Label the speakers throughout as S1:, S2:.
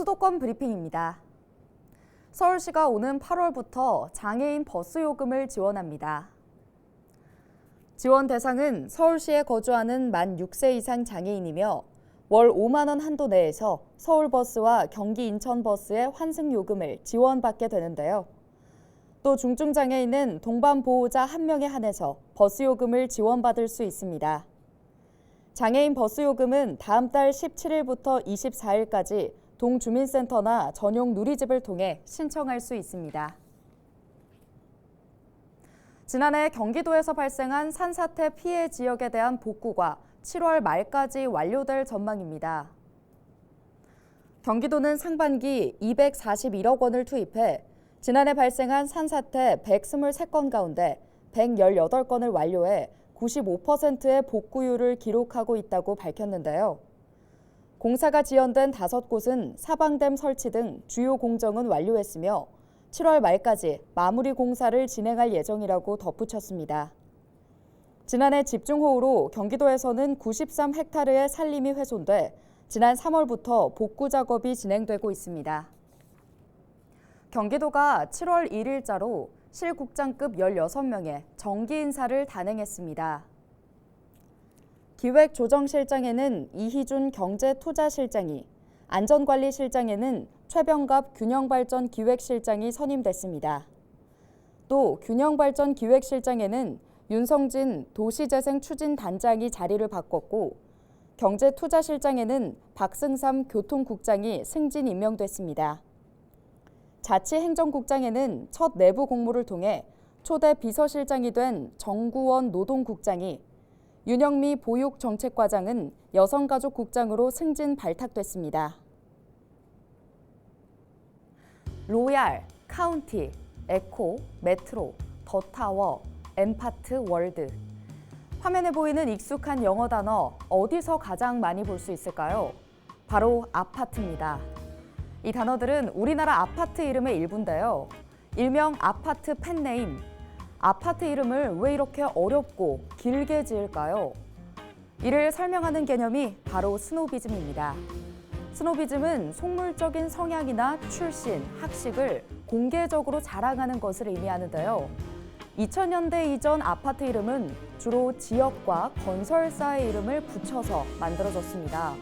S1: 수도권 브리핑입니다. 서울시가 오는 8월부터 장애인 버스 요금을 지원합니다. 지원 대상은 서울시에 거주하는 만 6세 이상 장애인이며 월 5만 원 한도 내에서 서울버스와 경기 인천버스의 환승 요금을 지원받게 되는데요. 또 중증장애인은 동반 보호자 1명에 한해서 버스 요금을 지원받을 수 있습니다. 장애인 버스 요금은 다음 달 17일부터 24일까지 동주민센터나 전용 누리집을 통해 신청할 수 있습니다. 지난해 경기도에서 발생한 산사태 피해 지역에 대한 복구가 7월 말까지 완료될 전망입니다. 경기도는 상반기 241억 원을 투입해 지난해 발생한 산사태 123건 가운데 118건을 완료해 95%의 복구율을 기록하고 있다고 밝혔는데요. 공사가 지연된 5곳은 사방댐 설치 등 주요 공정은 완료했으며 7월 말까지 마무리 공사를 진행할 예정이라고 덧붙였습니다. 지난해 집중호우로 경기도에서는 93헥타르의 산림이 훼손돼 지난 3월부터 복구 작업이 진행되고 있습니다. 경기도가 7월 1일자로 실국장급 16명의 정기 인사를 단행했습니다. 기획조정실장에는 이희준 경제투자실장이, 안전관리실장에는 최병갑 균형발전기획실장이 선임됐습니다. 또 균형발전기획실장에는 윤성진 도시재생추진단장이 자리를 바꿨고 경제투자실장에는 박승삼 교통국장이 승진 임명됐습니다. 자치행정국장에는 첫 내부 공모를 통해 초대 비서실장이 된 정구원 노동국장이, 윤영미 보육정책과장은 여성가족국장으로 승진 발탁됐습니다. 로얄, 카운티, 에코, 메트로, 더타워, 엠파트, 월드. 화면에 보이는 익숙한 영어 단어 어디서 가장 많이 볼 수 있을까요? 바로 아파트입니다. 이 단어들은 우리나라 아파트 이름의 일부인데요. 일명 아파트 펜네임. 아파트 이름을 왜 이렇게 어렵고 길게 지을까요? 이를 설명하는 개념이 바로 스노비즘입니다. 스노비즘은 속물적인 성향이나 출신, 학식을 공개적으로 자랑하는 것을 의미하는데요. 2000년대 이전 아파트 이름은 주로 지역과 건설사의 이름을 붙여서 만들어졌습니다.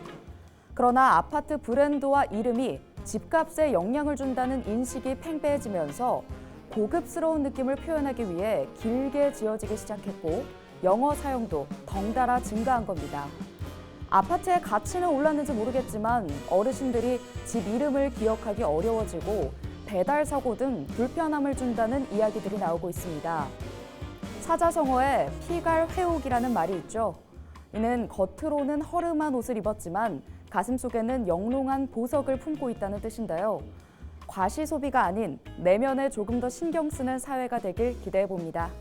S1: 그러나 아파트 브랜드와 이름이 집값에 영향을 준다는 인식이 팽배해지면서 고급스러운 느낌을 표현하기 위해 길게 지어지기 시작했고 영어 사용도 덩달아 증가한 겁니다. 아파트의 가치는 올랐는지 모르겠지만 어르신들이 집 이름을 기억하기 어려워지고 배달 사고 등 불편함을 준다는 이야기들이 나오고 있습니다. 사자성어에 피갈 회옥이라는 말이 있죠. 이는 겉으로는 허름한 옷을 입었지만 가슴속에는 영롱한 보석을 품고 있다는 뜻인데요. 과시 소비가 아닌 내면에 조금 더 신경 쓰는 사회가 되길 기대해 봅니다.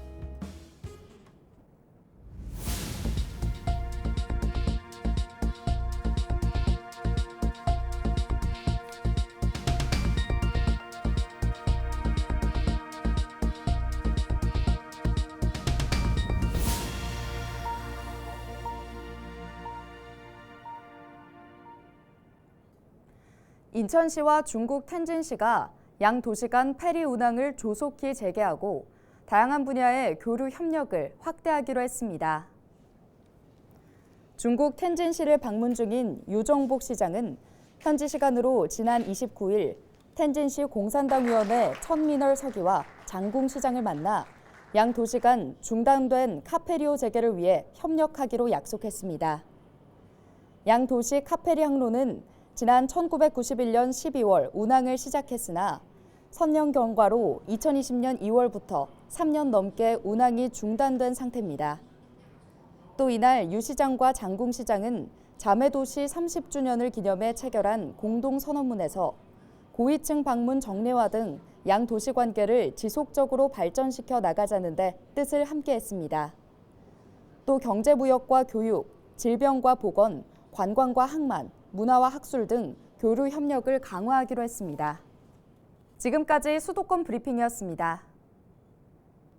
S1: 인천시와 중국 텐진시가 양 도시 간 페리 운항을 조속히 재개하고 다양한 분야의 교류 협력을 확대하기로 했습니다. 중국 텐진시를 방문 중인 유정복 시장은 현지 시간으로 지난 29일 텐진시 공산당위원회 천민월 서기와 장궁 시장을 만나 양 도시 간 중단된 카페리오 재개를 위해 협력하기로 약속했습니다. 양 도시 카페리 항로는 지난 1991년 12월 운항을 시작했으나 선령 경과로 2020년 2월부터 3년 넘게 운항이 중단된 상태입니다. 또 이날 유 시장과 장궁 시장은 자매도시 30주년을 기념해 체결한 공동선언문에서 고위층 방문 정례화 등 양 도시 관계를 지속적으로 발전시켜 나가자는 데 뜻을 함께했습니다. 또 경제무역과 교육, 질병과 보건, 관광과 항만, 문화와 학술 등 교류 협력을 강화하기로 했습니다. 지금까지 수도권 브리핑이었습니다.